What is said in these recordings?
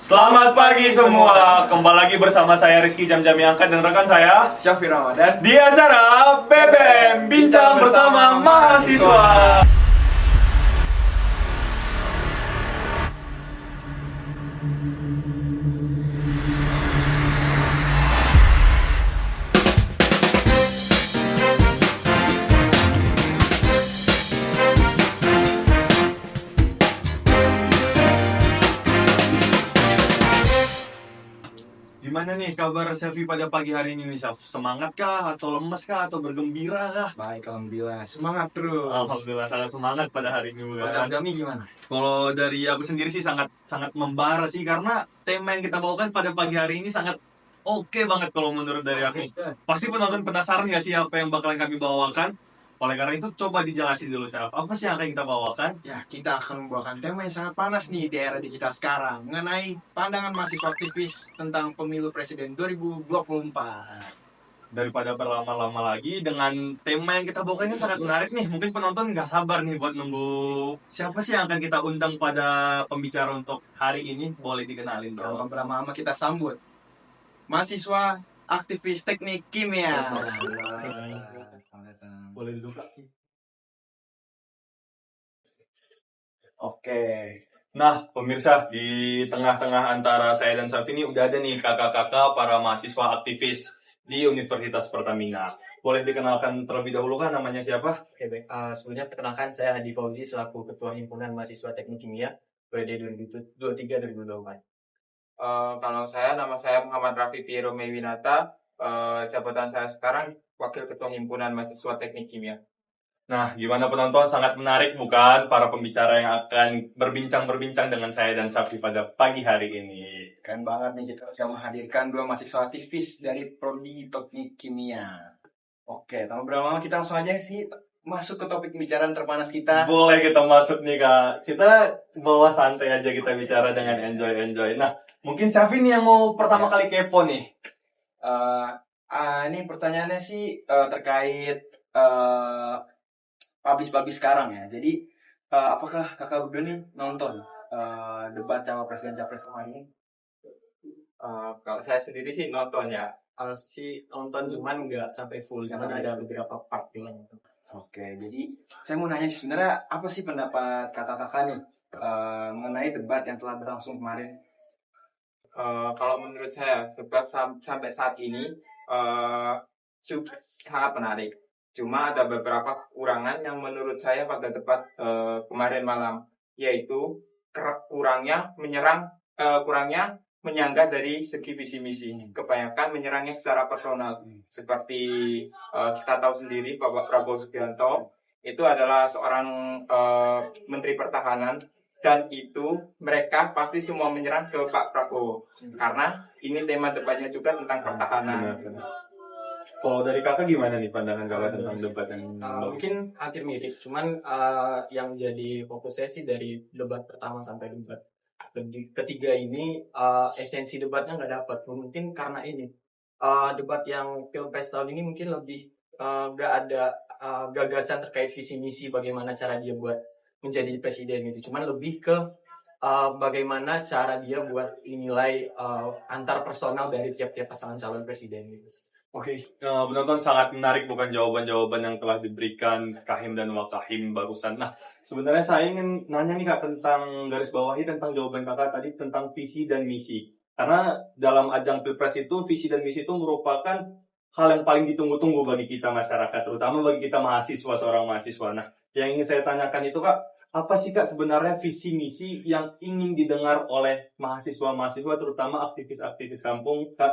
Selamat pagi semua, kembali lagi bersama saya Rizky Jamjami Angkat dan rekan saya Syafir Ramadan di acara BBM Bincang Bersama Mahasiswa. Gimana nih kabar Selfie pada pagi hari ini nih, Syaf? Semangat kah? Atau lemes kah? Atau bergembira kah? Baik, alhamdulillah. Semangat terus. Alhamdulillah sangat semangat pada hari ini. Pada kami gimana? Kalau dari aku sendiri sih sangat membara sih, karena tema yang kita bawakan pada pagi hari ini sangat oke banget kalau menurut dari aku. Pasti penonton penasaran nggak sih apa yang bakalan kami bawakan? Oleh karena itu coba dijelasin dulu, Syaf. Apa sih yang akan kita bawakan? Ya, kita akan membawakan tema yang sangat panas nih di era digital sekarang mengenai pandangan mahasiswa aktivis tentang pemilu presiden 2024. Daripada berlama-lama lagi, dengan tema yang kita bawakan ini sangat menarik nih. Mungkin penonton nggak sabar nih buat nunggu siapa sih yang akan kita undang pada pembicara untuk hari ini. Boleh dikenalin dong. Kalau lama-lama kita sambut mahasiswa aktivis teknik kimia. Boleh dibuka. Oke. Nah, pemirsa, di tengah-tengah antara saya dan Safi ini udah ada nih kakak-kakak para mahasiswa aktivis di Universitas Pertamina. Boleh dikenalkan terlebih dahulu kan namanya siapa? Oke, baik. Sebelumnya perkenalkan saya Hadi Fauzi selaku Ketua Himpunan Mahasiswa Teknik Kimia periode 2023-2024. Kalau nama saya Muhammad Rafi Piero Mewinata. Jabatan saya sekarang Wakil Ketua Himpunan Mahasiswa Teknik Kimia. Nah, gimana penonton? Sangat menarik bukan para pembicara yang akan berbincang-berbincang dengan saya dan Safi pada pagi hari ini. Keren banget nih kita bisa menghadirkan dua mahasiswa aktivis dari Prodi Teknik Kimia. Oke, tanpa berlama-lama kita langsung aja sih masuk ke topik pembicaraan terpanas kita. Boleh kita masuk nih, Kak. Kita bawa santai aja, kita bicara dengan enjoy-enjoy. Nah, mungkin Safi nih yang mau pertama kali kepo nih. Ini pertanyaannya sih terkait publish sekarang ya. Jadi apakah kakak berdua nih nonton debat cawapres dan capres kemarin ini? Kalau saya sendiri sih nonton ya. Kalau sih nonton cuman nggak sampai full, cuman ada beberapa part yang Oke, jadi saya mau nanya sebenarnya apa sih pendapat kakak-kakak nih mengenai debat yang telah berlangsung kemarin? Kalau menurut saya debat sampai saat ini sangat menarik. Cuma ada beberapa kekurangan yang menurut saya pada debat kemarin malam, yaitu kurangnya menyanggah dari segi visi misi. Kebanyakan menyerangnya secara personal. Seperti kita tahu sendiri Bapak Prabowo Subianto itu adalah seorang Menteri Pertahanan, dan itu mereka pasti semua menyerang ke Pak Prabowo karena ini tema debatnya juga tentang pertahanan. Kalau dari kakak gimana nih pandangan kakak tentang debat yang mungkin hampir mirip, cuman yang jadi fokus saya sih dari debat pertama sampai debat ketiga ini esensi debatnya nggak dapat. Mungkin karena ini debat yang Pilpres tahun ini mungkin lebih nggak ada gagasan terkait visi misi bagaimana cara dia buat menjadi presiden gitu. Cuman lebih ke bagaimana cara dia buat nilai antar personal dari tiap-tiap pasangan calon presiden gitu. Oke, penonton sangat menarik bukan jawaban-jawaban yang telah diberikan Kahim dan Wakahim barusan. Nah, sebenarnya saya ingin nanya nih Kak tentang garis bawahi tentang jawaban kakak tadi tentang visi dan misi. Karena dalam ajang Pilpres itu visi dan misi itu merupakan hal yang paling ditunggu-tunggu bagi kita masyarakat, terutama bagi kita mahasiswa, seorang mahasiswa. Nah, yang ingin saya tanyakan itu Kak, apa sih Kak sebenarnya visi misi yang ingin didengar oleh mahasiswa-mahasiswa, terutama aktivis-aktivis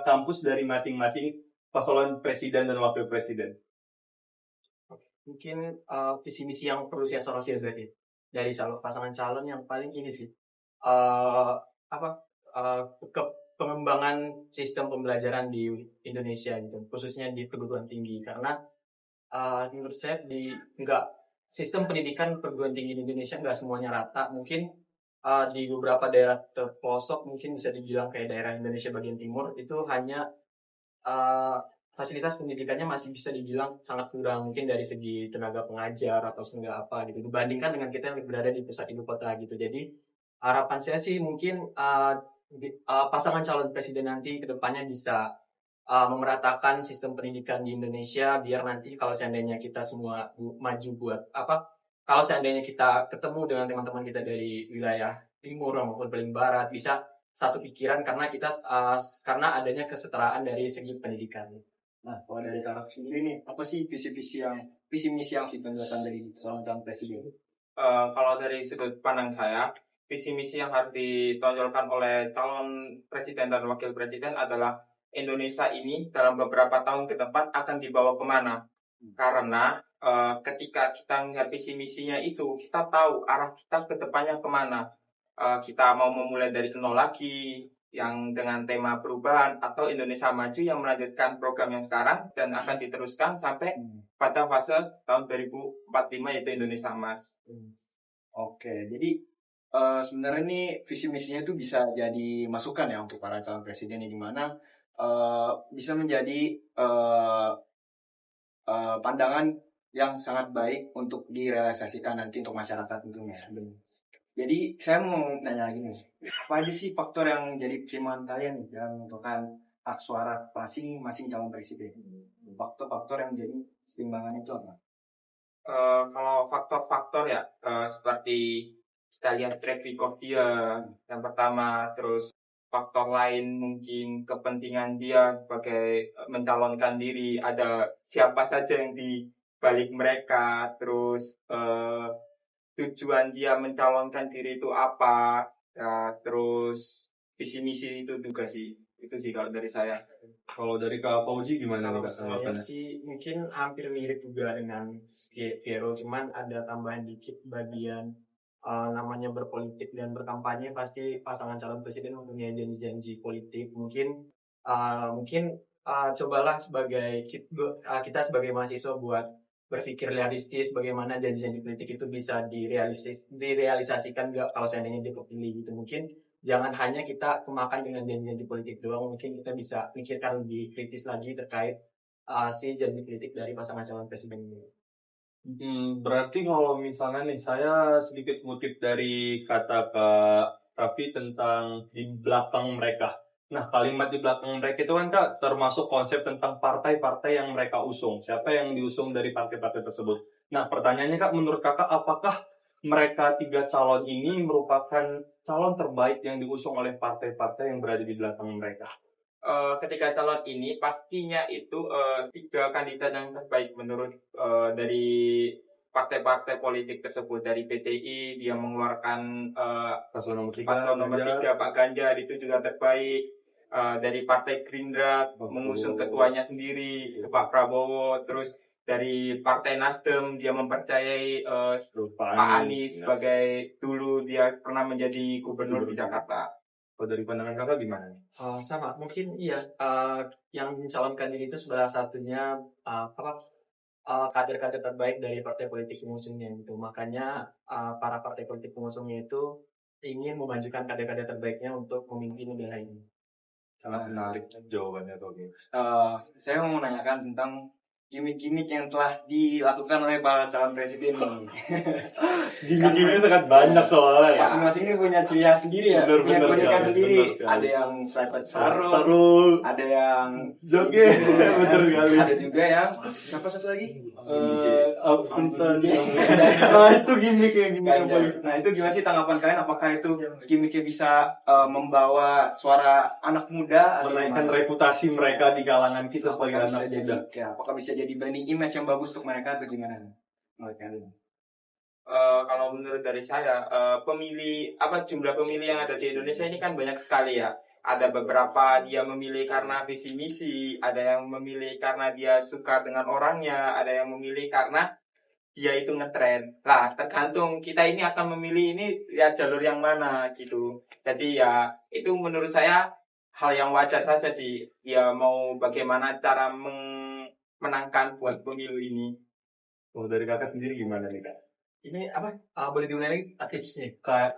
kampus dari masing-masing pasangan presiden dan wakil presiden? Mungkin visi misi yang perlu saya soroti berarti dari pasangan calon yang paling ini sih pengembangan sistem pembelajaran di Indonesia gitu, khususnya di perguruan tinggi, karena menurut saya sistem pendidikan perguruan tinggi di Indonesia nggak semuanya rata. Mungkin di beberapa daerah terpelosok, mungkin bisa dibilang kayak daerah Indonesia bagian timur, itu hanya fasilitas pendidikannya masih bisa dibilang sangat kurang, mungkin dari segi tenaga pengajar atau tenaga apa gitu, dibandingkan dengan kita yang berada di pusat ibu kota gitu. Jadi harapan saya sih mungkin pasangan calon presiden nanti kedepannya bisa memeratakan sistem pendidikan di Indonesia, biar nanti kalau seandainya kita semua maju buat kalau seandainya kita ketemu dengan teman-teman kita dari wilayah timur maupun paling barat, bisa satu pikiran karena adanya kesetaraan dari segi pendidikan. Nah, kalau dari kakak sendiri nih, apa sih visi misi yang ditonjolkan dari seorang calon presiden? Kalau dari sudut pandang saya, visi misi yang harus ditonjolkan oleh calon presiden dan wakil presiden adalah Indonesia ini dalam beberapa tahun ke depan akan dibawa kemana. Karena ketika kita melihat visi misinya itu, kita tahu arah kita ke depannya kemana. Kita mau memulai dari nol lagi, yang dengan tema perubahan, atau Indonesia Maju yang melanjutkan program yang sekarang dan akan diteruskan sampai pada fase tahun 2045 yaitu Indonesia Emas. Oke, jadi sebenarnya ini visi misinya itu bisa jadi masukan ya untuk para calon presiden yang dimana bisa menjadi pandangan yang sangat baik untuk direalisasikan nanti untuk masyarakat tentunya. Jadi saya mau nanya lagi nih, apa aja sih faktor yang jadi pertimbangan kalian nih dalam menentukan hak suara masing-masing calon presiden? Faktor-faktor yang jadi pertimbangan itu apa? Kalau faktor-faktor ya seperti kita lihat track record dia yang pertama, terus faktor lain mungkin kepentingan dia sebagai mencalonkan diri, ada siapa saja yang di balik mereka, terus tujuan dia mencalonkan diri itu apa, ya, terus visi misi itu juga sih. Itu sih kalau dari saya. Kalau dari Kak Fauzi gimana nih Kalau Kak saya tanggapannya? sih mungkin hampir mirip juga dengan Vero, cuman ada tambahan dikit bagian namanya berpolitik dan berkampanye, pasti pasangan calon presiden mempunyai janji-janji politik. Mungkin cobalah kita sebagai mahasiswa buat berpikir realistis bagaimana janji-janji politik itu bisa direalisasikan gak kalau seandainya dia kepilih gitu. Mungkin jangan hanya kita kemakan dengan janji-janji politik doang, mungkin kita bisa pikirkan lebih kritis lagi terkait si janji politik dari pasangan calon presiden ini. Berarti kalau misalnya nih saya sedikit ngutip dari kata Kak Raffi tentang di belakang mereka. Nah, kalimat di belakang mereka itu kan Kak termasuk konsep tentang partai-partai yang mereka usung. Siapa yang diusung dari partai-partai tersebut. Nah, pertanyaannya Kak, menurut Kakak apakah mereka 3 calon ini merupakan calon terbaik yang diusung oleh partai-partai yang berada di belakang mereka? Ketika calon ini pastinya itu 3 kandidat yang terbaik menurut dari partai-partai politik tersebut. Dari PTI dia mengeluarkan Paslon nomor 3, paslon nomor 3 Pak Ganjar itu juga terbaik. Dari Partai Gerindra mengusung ketuanya sendiri itu Pak Prabowo. Terus dari Partai Nasdem dia mempercayai Pak Anies sebagai dulu dia pernah menjadi gubernur di Jakarta. Kalau dari pandangan Kakak gimana? Sama, mungkin iya. Yang mencalonkan diri itu salah satunya kader-kader terbaik dari partai politik pengusungnya itu. Makanya para partai politik pengusungnya itu ingin memajukan kader-kader terbaiknya untuk memimpin negara ini. Sangat menarik jawabannya Togi. Saya mau menanyakan tentang gimmick-gimmick yang telah dilakukan oleh para calon presiden nih. Gimmick-gimmick sangat banyak soalnya. Masing-masing ini punya ciri khas sendiri ya, punya keunikan sendiri. Ada yang selipet sarung, ada yang joget, betul sekali. Ada juga yang siapa satu lagi? Punten. Itu gimmick yang paling. Nah itu gimana sih tanggapan kalian? Apakah itu gimmicknya bisa membawa suara anak muda, menaikkan reputasi mereka di kalangan kita sebagai anak muda? Apakah bisa jadi branding image yang bagus untuk mereka atau gimana? Menurut kalian? Kalau menurut dari saya, jumlah pemilih yang ada di Indonesia ini kan banyak sekali ya. Ada beberapa dia memilih karena visi misi, ada yang memilih karena dia suka dengan orangnya, ada yang memilih karena dia itu ngetren. Lah, tergantung kita ini akan memilih ini ya jalur yang mana gitu. Jadi ya itu menurut saya hal yang wajar saja sih. Dia mau bagaimana cara menangkan buat pemilu ini. Dari Kakak sendiri gimana nih Kak? Ini apa? Boleh diulang lagi tipsnya? Kayak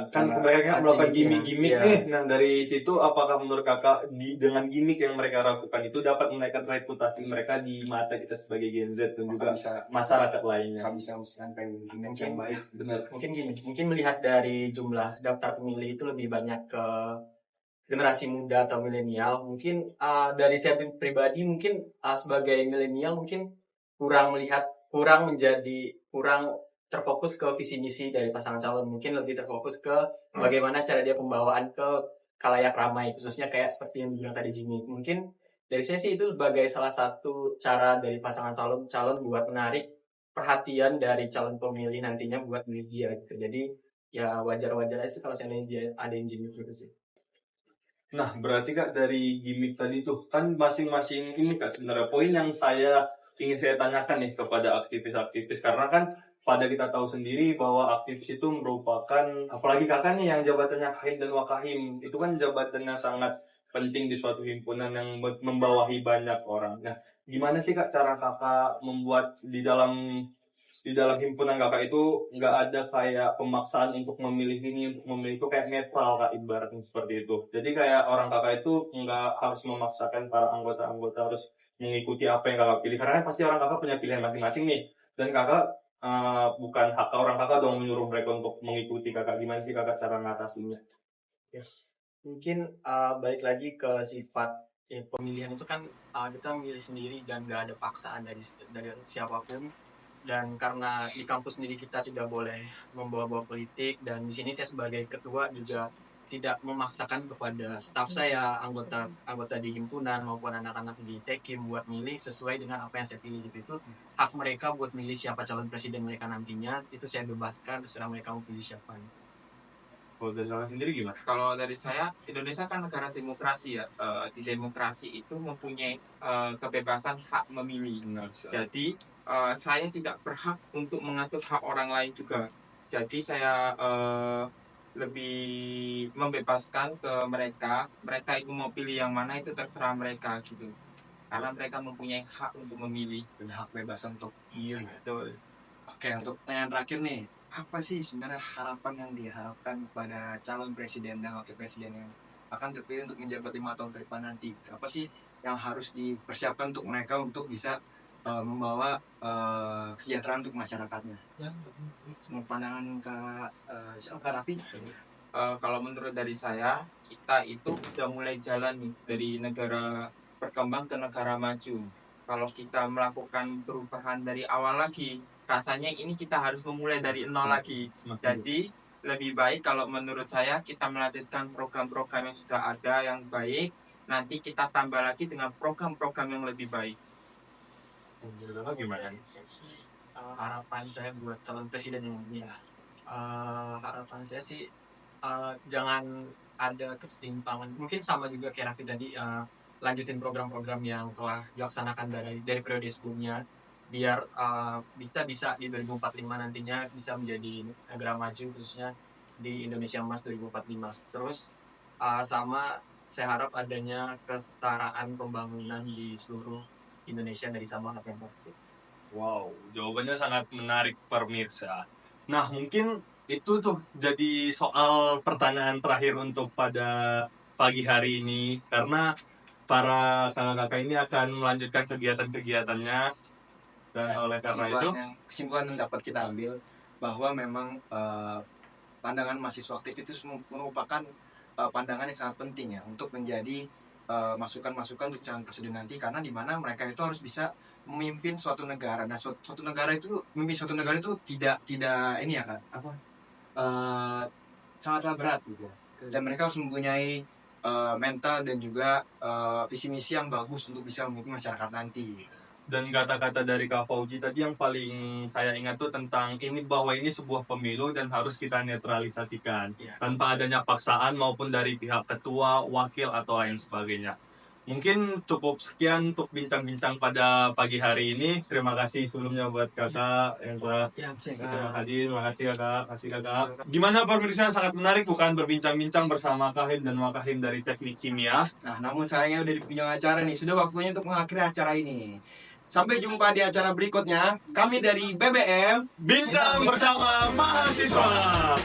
kan mereka kan melakukan gimmick-gimmick Iya. nih. Nah dari situ apakah menurut kakak dengan gimmick yang mereka lakukan itu dapat menaikkan reputasi mereka di mata kita sebagai Gen Z dan juga bisa masyarakat lainnya? kami bisa mengusahakan image yang baik. Benar. Mungkin gini, mungkin melihat dari jumlah daftar pemilih itu lebih banyak ke generasi muda atau milenial. Mungkin dari saya pribadi mungkin sebagai milenial mungkin kurang terfokus ke visi misi dari pasangan calon. Mungkin lebih terfokus ke bagaimana cara dia pembawaan ke khalayak ramai, khususnya kayak seperti yang bilang tadi Jimmy. Mungkin dari saya sih itu sebagai salah satu cara dari pasangan calon buat menarik perhatian dari calon pemilih nantinya buat milih dia gitu. Jadi ya wajar-wajar aja sih kalau seandainya ada yang Jimmy gitu sih. Nah, berarti Kak dari gimmick tadi tuh kan masing-masing ini Kak sebenarnya poin yang ingin saya tanyakan nih kepada aktivis-aktivis karena kan pada kita tahu sendiri bahwa aktivis itu merupakan apalagi kakak nih yang jabatannya Kahim dan Wakahim itu kan jabatannya sangat penting di suatu himpunan yang membawahi banyak orang. Nah, gimana sih Kak cara kakak membuat di dalam himpunan kakak itu nggak ada kayak pemaksaan untuk memilih ini untuk memilih itu kayak netral Kak ibaratnya seperti itu. Jadi kayak orang kakak itu nggak harus memaksakan para anggota-anggota harus mengikuti apa yang kakak pilih karena kan pasti orang kakak punya pilihan masing-masing nih dan kakak bukan hak orang kakak dong menyuruh mereka untuk mengikuti kakak. Gimana sih kakak cara ngatasinya? Yes. Mungkin balik lagi ke sifat pemilihan itu kan kita memilih sendiri dan nggak ada paksaan dari siapapun. Dan karena di kampus sendiri kita tidak boleh membawa-bawa politik dan di sini saya sebagai ketua juga tidak memaksakan kepada staf saya, anggota di himpunan maupun anak-anak di Tekim buat milih sesuai dengan apa yang saya pilih gitu. Itu hak mereka buat milih siapa calon presiden mereka nantinya, itu saya bebaskan terserah mereka mau pilih siapa. Kalau dari kakak sendiri gimana? Kalau dari saya, Indonesia kan negara demokrasi ya. Di demokrasi itu mempunyai kebebasan hak memilih. Jadi saya tidak berhak untuk mengatur hak orang lain juga. Jadi saya lebih membebaskan ke mereka itu mau pilih yang mana itu terserah mereka gitu. Karena mereka mempunyai hak untuk memilih, Punya hak bebas untuk iya betul. Oke, untuk pertanyaan terakhir nih, apa sih sebenarnya harapan yang diharapkan kepada calon presiden dan wakil presiden yang akan terpilih untuk menjabat 5 tahun ke depan nanti? Apa sih yang harus dipersiapkan untuk mereka untuk bisa membawa kesejahteraan untuk masyarakatnya? Menurut pandangan Kak Raffi? Kalau menurut dari saya, kita itu udah mulai jalan nih dari negara berkembang ke negara maju. Kalau kita melakukan perubahan dari awal lagi, rasanya ini kita harus memulai dari nol lagi. Jadi lebih baik kalau menurut saya kita melanjutkan program-program yang sudah ada yang baik, nanti kita tambah lagi dengan program-program yang lebih baik. Gimana? Harapan saya buat calon presiden yang ini ya, harapan saya sih jangan ada kesetimpangan. Mungkin sama juga kayak Raffi tadi, lanjutin program-program yang telah dilaksanakan dari periode sebelumnya biar kita bisa di 2045 nantinya bisa menjadi negara maju khususnya di Indonesia Emas 2045. Terus sama saya harap adanya kesetaraan pembangunan di seluruh Indonesia dari Sabang sampai Merauke. Wow, jawabannya sangat menarik pemirsa. Nah, mungkin itu tuh jadi soal pertanyaan terakhir untuk pada pagi hari ini karena para kakak-kakak ini akan melanjutkan kegiatan-kegiatannya dan oleh karena itu kesimpulan yang dapat kita ambil bahwa memang pandangan mahasiswa aktif itu merupakan pandangan yang sangat penting ya untuk menjadi masukan-masukan untuk calon presiden nanti karena di mana mereka itu harus bisa memimpin suatu negara. Nah, suatu negara itu tidak ini ya kan sangatlah berat gitu ya. Dan mereka harus mempunyai mental dan juga visi misi yang bagus untuk bisa memimpin masyarakat nanti. Dan kata-kata dari Kak Fauji tadi yang paling saya ingat tuh tentang ini bahwa ini sebuah pemilu dan harus kita netralisasikan tanpa adanya paksaan maupun dari pihak ketua, wakil atau lain sebagainya. Mungkin cukup sekian untuk bincang-bincang pada pagi hari ini. Terima kasih sebelumnya buat kakak yang telah hadir. Terima kasih kakak. Gimana pemirsa, sangat menarik bukan berbincang-bincang bersama Kahim dan Wakahim dari Teknik Kimia. Nah, namun sayangnya udah di penghujung acara nih. Sudah waktunya untuk mengakhiri acara ini. Sampai jumpa di acara berikutnya. Kami dari BBM Bincang bersama mahasiswa.